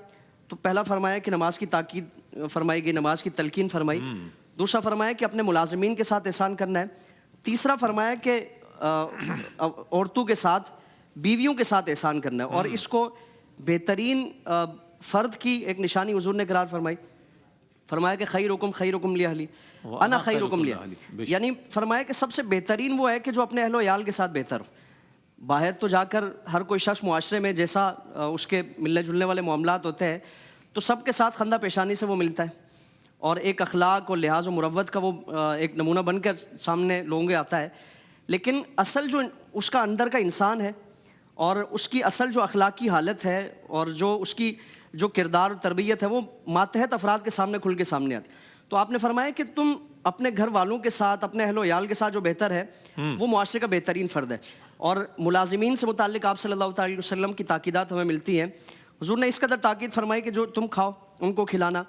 تو پہلا فرمایا کہ نماز کی تاکید فرمائی گئی، نماز کی تلقین فرمائی، دوسرا فرمایا کہ اپنے ملازمین کے ساتھ احسان کرنا ہے، تیسرا فرمایا کہ عورتوں کے ساتھ، بیویوں کے ساتھ احسان کرنا ہے، اور اس کو بہترین فرد کی ایک نشانی حضور نے قرار فرمائی، فرمایا کہ خیرکم خیرکم لأہلی انا خیرکم لأہلی، یعنی فرمایا کہ سب سے بہترین وہ ہے کہ جو اپنے اہل و عیال کے ساتھ بہتر ہو۔ باہر تو جا کر ہر کوئی شخص معاشرے میں جیسا اس کے ملنے جلنے والے معاملات ہوتے ہیں تو سب کے ساتھ خندہ پیشانی سے وہ ملتا ہے، اور ایک اخلاق اور لحاظ و مروت کا وہ ایک نمونہ بن کر سامنے لوگوں کے آتا ہے، لیکن اصل جو اس کا اندر کا انسان ہے اور اس کی اصل جو اخلاقی حالت ہے اور جو اس کی جو کردار اور تربیت ہے وہ ماتحت افراد کے سامنے کھل کے سامنے آتی۔ تو آپ نے فرمایا کہ تم اپنے گھر والوں کے ساتھ، اپنے اہل و عیال کے ساتھ جو بہتر ہے وہ معاشرے کا بہترین فرد ہے، اور ملازمین سے متعلق آپ صلی اللہ تعالی وسلم کی تاکیدات ہمیں ملتی ہیں۔ حضور نے اس قدر تاکید فرمائی کہ جو تم کھاؤ ان کو کھلانا،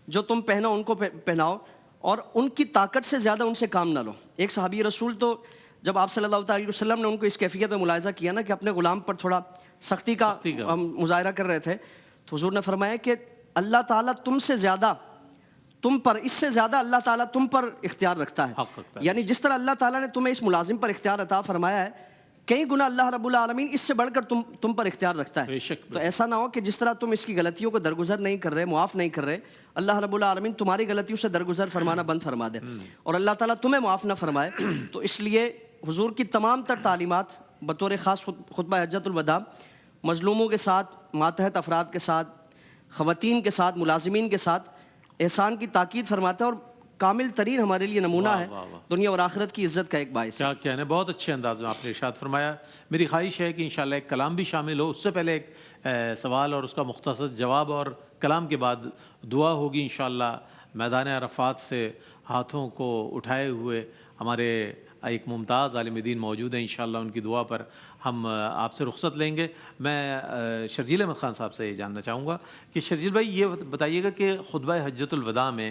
جو تم پہنو ان کو پہناؤ، اور ان کی طاقت سے زیادہ ان سے کام نہ لو۔ ایک صحابی رسول تو جب آپ صلی اللہ تعالی وسلم نے ان کو اس کیفیت میں ملاحظہ کیا نا کہ اپنے غلام پر تھوڑا سختی کا مظاہرہ کر رہے تھے، تو حضور نے فرمایا کہ اللہ تعالیٰ تم سے زیادہ، تم پر اس سے زیادہ اللہ تعالیٰ تم پر اختیار رکھتا ہے، یعنی جس طرح اللہ تعالیٰ نے تمہیں اس ملازم پر اختیار عطا فرمایا ہے، کئی گنا اللہ رب العالمین اس سے بڑھ کر تم پر اختیار رکھتا ہے۔ تو ایسا نہ ہو کہ جس طرح تم اس کی غلطیوں کو درگزر نہیں کر رہے، معاف نہیں کر رہے، اللہ رب العالمین تمہاری غلطیوں سے درگزر فرمانا بند فرما دے اور اللہ تعالیٰ تمہیں معاف نہ فرمائے۔ تو اس لیے حضور کی تمام تر تعلیمات بطور خاص خطبہ حجۃ الوداع مظلوموں کے ساتھ، ماتحت افراد کے ساتھ، خواتین کے ساتھ، ملازمین کے ساتھ احسان کی تاکید فرماتا ہے، اور کامل ترین ہمارے لیے نمونہ ہے، دنیا اور آخرت کی عزت کا ایک باعث۔ کیا کہنے، بہت اچھے انداز میں آپ نے ارشاد فرمایا۔ میری خواہش ہے کہ انشاءاللہ ایک کلام بھی شامل ہو، اس سے پہلے ایک سوال اور اس کا مختصر جواب، اور کلام کے بعد دعا ہوگی انشاءاللہ۔ میدان عرفات سے ہاتھوں کو اٹھائے ہوئے ہمارے ایک ممتاز عالم دین موجود ہیں، انشاءاللہ ان کی دعا پر ہم آپ سے رخصت لیں گے۔ میں شرجیل احمد خان صاحب سے یہ جاننا چاہوں گا کہ شرجیل بھائی یہ بتائیے گا کہ خطبہ حجۃ الوداع میں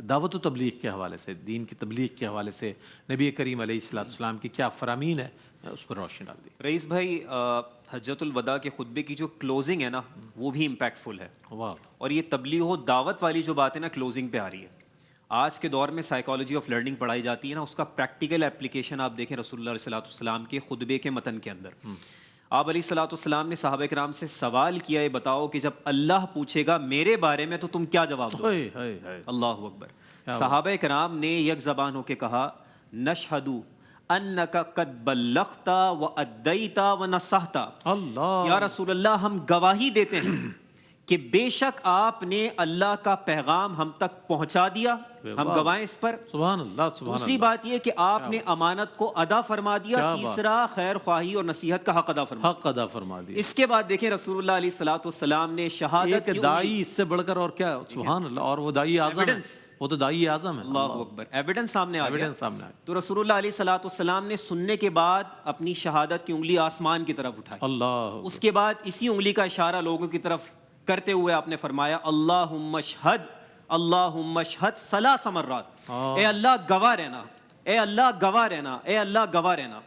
دعوت و تبلیغ کے حوالے سے، دین کی تبلیغ کے حوالے سے نبی کریم علیہ السلام کی کیا فرامین ہے، اس پر روشنی ڈال دی۔ رئیس بھائی، حجۃ الوداع کے خطبے کی جو کلوزنگ ہے نا وہ بھی امپیکٹفل ہے، اور یہ تبلیغ و دعوت والی جو بات ہے نا کلوزنگ پہ آ رہی ہے۔ آج کے دور میں سائیکالوجی آف لرننگ پڑھائی جاتی ہے نا، اس کا پریکٹیکل اپلیکیشن آپ دیکھیں رسول اللہ علیہ السلام کے خطبے کے متن کے اندر۔ آپ علیہ الصلوۃ والسلام نے صحابہ کرام سے سوال کیا، یہ بتاؤ کہ جب اللہ پوچھے گا میرے بارے میں تو تم کیا جواب دو؟ اللہ اکبر۔ صحابہ کرام نے یک زبان ہو کے کہا، نشہد انک قد بلغت وادیت ونصحت، یا رسول اللہ ہم گواہی دیتے ہیں کہ بے شک آپ نے اللہ کا پیغام ہم تک پہنچا دیا، ہم گواہیں اس پر۔ سبحان اللہ، سبحان اللہ۔ دوسری بات یہ کہ آپ نے امانت کو ادا فرما دیا، تیسرا خیر خواہی اور نصیحت کا حق ادا فرما دیا۔ اس کے بعد دیکھیں رسول اللہ علیہ الصلوۃ والسلام نے شہادت کی داعی اس سے بڑھ کر اور کیا، سبحان اللہ، اور وہ داعی اعظم ہے، وہ تو داعی اعظم ہے۔ اللہ اکبر، ایویڈنس سامنے آ گیا۔ تو رسول اللہ علیہ الصلوۃ والسلام نے سننے کے بعد اپنی شہادت کی انگلی آسمان کی طرف اٹھائی، اللہ، اس کے بعد اسی انگلی کا اشارہ لوگوں کی طرف کرتے ہوئے آپ نے فرمایا، اللہم اشہد اللہم اشہد 3 مرات، اے اللہ گواہ رہنا، اے اللہ گواہ رہنا، اے اللہ گواہ رہنا۔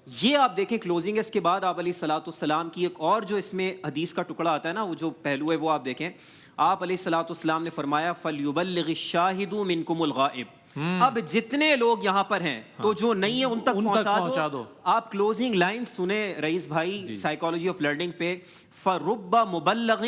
یہ آپ دیکھیں کلوزنگ ہے. اس کے بعد آپ علیہ الصلوۃ والسلام کی ایک اور جو اس میں حدیث کا ٹکڑا آتا ہے نا, وہ جو پہلو ہے وہ آپ دیکھیں. آپ علیہ الصلوۃ والسلام نے فرمایا فَلْيُبَلِّغِ الشَّاهِدُ مِنْكُمُ الْغَائِبَ. اب جتنے لوگ یہاں پر ہیں تو جو نہیں ہے ان تک پہنچا دو. آپ کلوزنگ لائن سنیں رئیس بھائی سائیکالوجی آف لرننگ پہ, فَرُبَّ مُبَلَّغٍ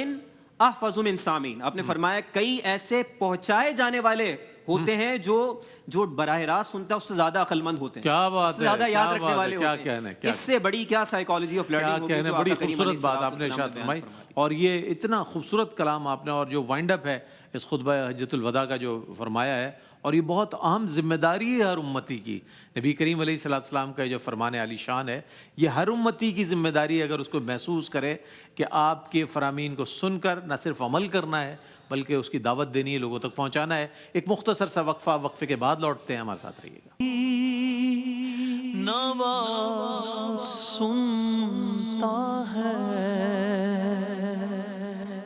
احفظ من سامعین. آپ نے فرمایا کئی ایسے پہنچائے جانے والے ہوتے ہیں جو براہ راست سنتا ہے اس سے زیادہ عقل مند ہوتے ہیں, کیا بات ہے, زیادہ یاد رکھنے والے ہوتے ہیں. اس سے بڑی کیا سائیکالوجی آف لرننگ ہوگی. جو بڑی خوبصورت بات آپ نے ارشاد فرمائی, اور یہ اتنا خوبصورت کلام آپ نے, اور جو وائنڈ اپ ہے اس خطبہ حجۃ الوداع کا جو فرمایا ہے, اور یہ بہت اہم ذمہ داری ہے ہر امتی کی. نبی کریم علیہ الصلوۃ والسلام کا جو فرمان عالی شان ہے, یہ ہر امتی کی ذمہ داری ہے اگر اس کو محسوس کرے کہ آپ کے فرامین کو سن کر نہ صرف عمل کرنا ہے بلکہ اس کی دعوت دینی ہے, لوگوں تک پہنچانا ہے. ایک مختصر سا وقفے کے بعد لوٹتے ہیں, ہمارے ساتھ رہیے گا. نوا سنتا ہے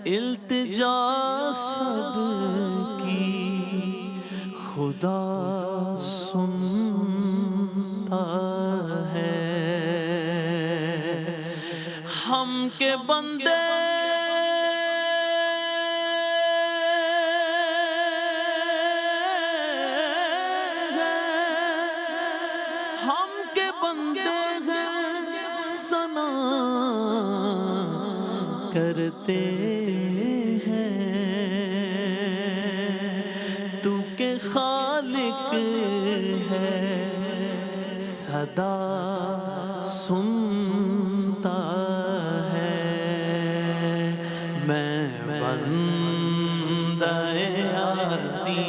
التجا سب کی, خدا سنتا ہے ہم کے بندے کرتے ہیں تو کہ خالق ہے صدا سنتا ہے. میں بندہ عاصی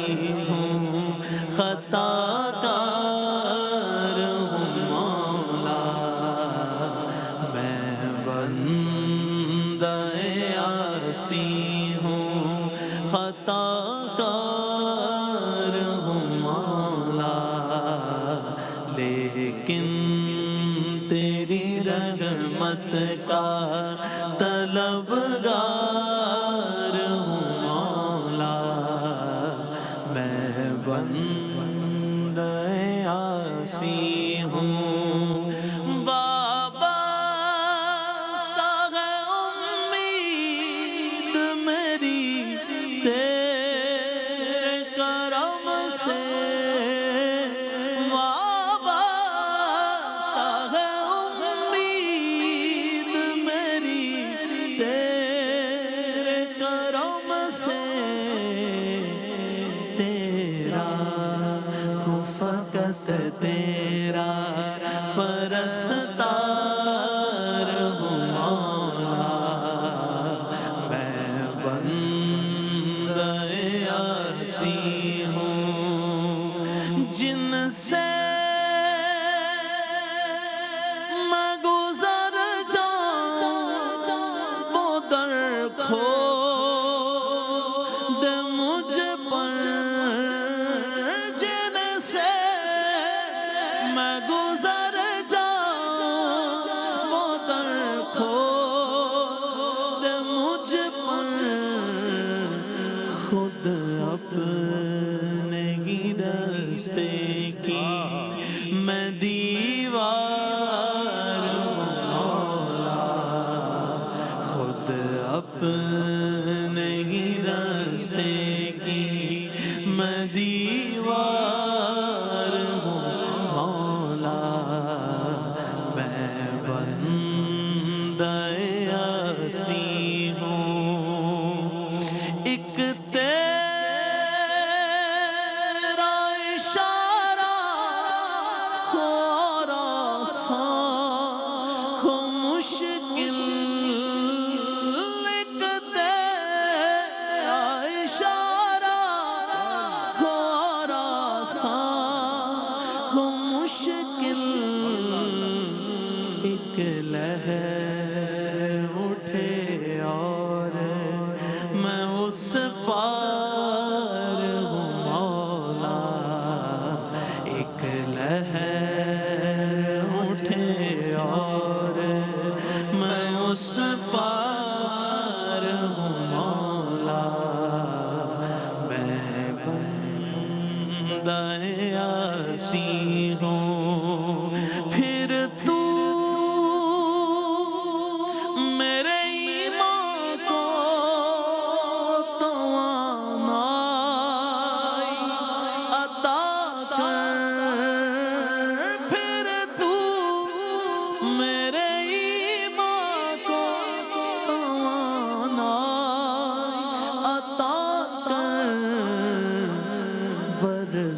ہوں, خطا کار ہوں مولا. میں بندہ عاصی ہوں, خطا کار ہوں مولا. لیکن تیری رحمت کا طلبگار ہوں مولا. میں بندہ عاصی ہوں. بابا ساغ امید میری تیرے کرم سے, بابا ساغ امید میری تیرے کرم سے. تیرا ہوں فقط تیرا پرستار ہوں مولا. میں بندہ عاصی ہوں جن سے میں گزر جاؤں وہ در کھو دے مجھ پر. جن سے میں گزر جاؤں وہ در کھو دے مجھ پر. خود اپنے ہی راستے کی میں دیوار ہوں مولا. خود اپنے ہی راستے کی میں دیوار ہوں مولا. میں بندہ عاصی ہوں. ایک تیرا اشارہ اور آسان ہو مشکل, ایک تیرا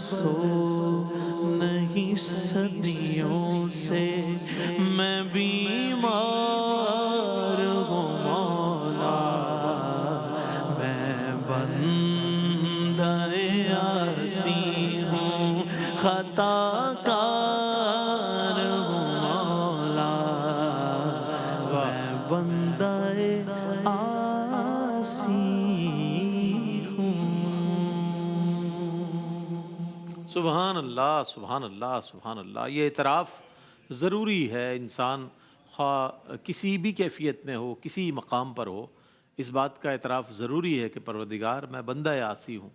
برسوں نہیں صدیوں سے میں بیمار ہوں مولا، میں بندہ عاصی ہوں، خطا کار ہوں مولا، میں بندہ عاصی ہوں۔ سبحان اللہ، سبحان اللہ، سبحان اللہ۔ یہ اعتراف ضروری ہے، انسان خواہ کسی بھی کیفیت میں ہو، کسی مقام پر ہو، اس بات کا اعتراف ضروری ہے کہ پروردگار میں بندہ عاصی ہوں،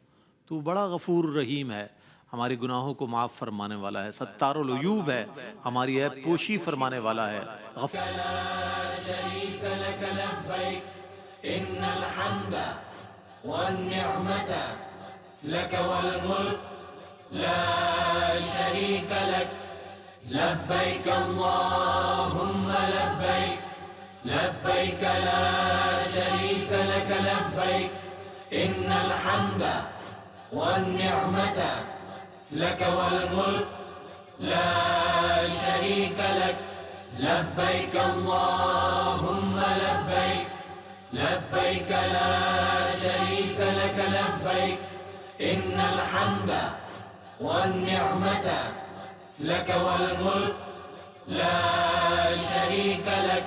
تو بڑا غفور رحیم ہے، ہمارے گناہوں کو معاف فرمانے والا ہے، ستار العیوب ہے، ہماری عیب پوشی فرمانے والا ہے۔ ان الحمد والنعمت لك والملك لا شريك لك لبيك اللهم لبيك لبيك لا شريك لك لبيك ان الحمد والنعمت لك والملك لا شريك لك لبيك اللهم لبيك لبيك لا شريك لك لبيك ان الحمد والنعمة لك والملك لا شريك لك